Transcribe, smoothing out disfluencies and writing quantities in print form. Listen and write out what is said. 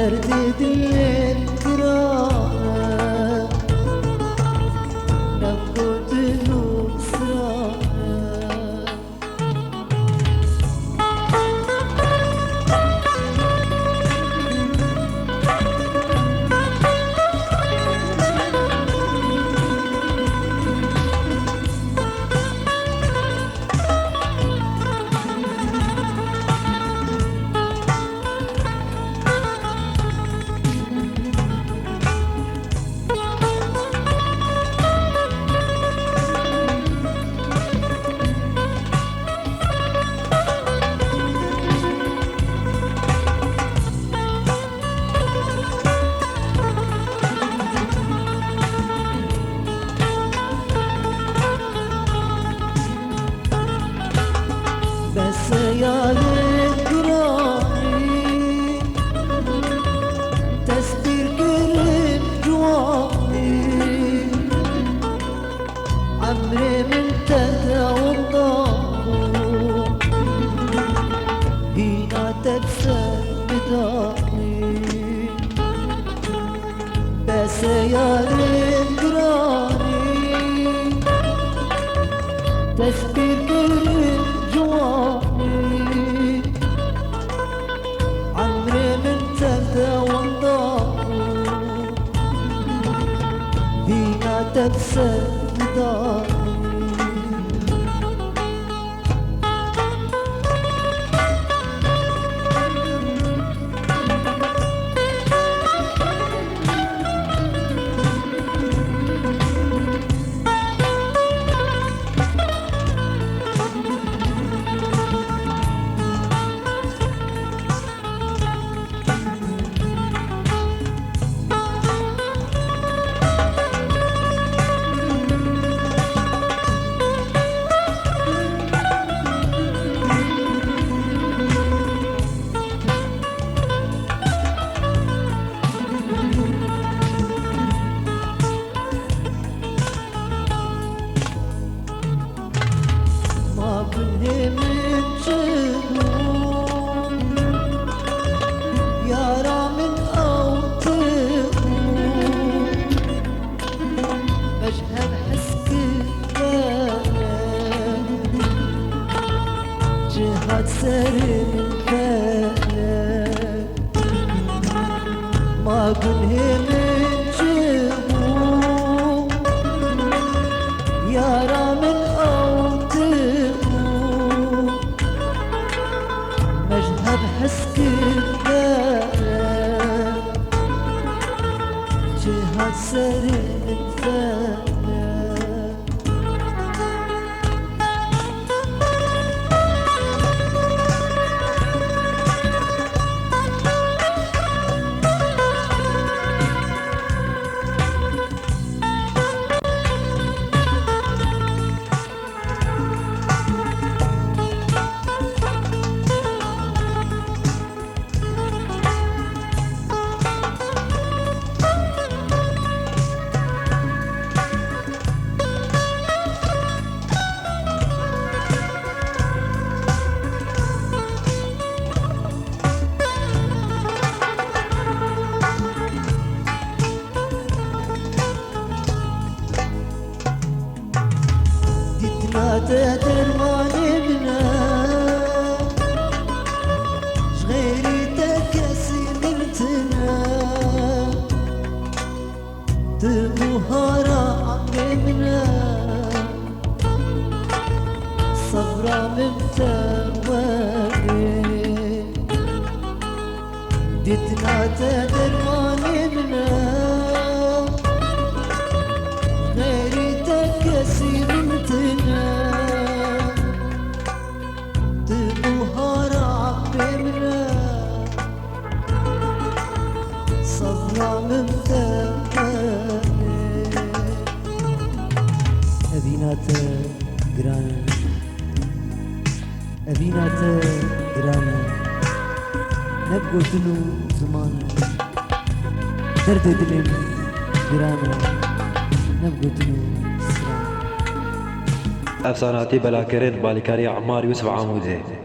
درد الليل قراءة نبض له سراء بس يا للقراني تسبير كل جواني عمري من تهدى والضاق هنا تكسر بداني بس يا للقراني تسبير كل جواني عمري من تهدى والضاق هنا تكسر بداني كلي من جنون يارا من أوطيقون مشهد حسك جهاد سري من فالك ما كلي من جنون يارا من مجهد حسك الفالك جهاد سري الفالك درمان ابنا شغيري تكسي مرتنا تبوهارا عمنا صبرا ممتواني ديتنا درمان ابنا غيري تكسي مرتنا أبينات جرانا أبينات جرانا نبقى تنو زمان درد دلم جرانا نبقى تنو سران أفساناتي بلا كريت بالكاري عمار يوسف عامودي.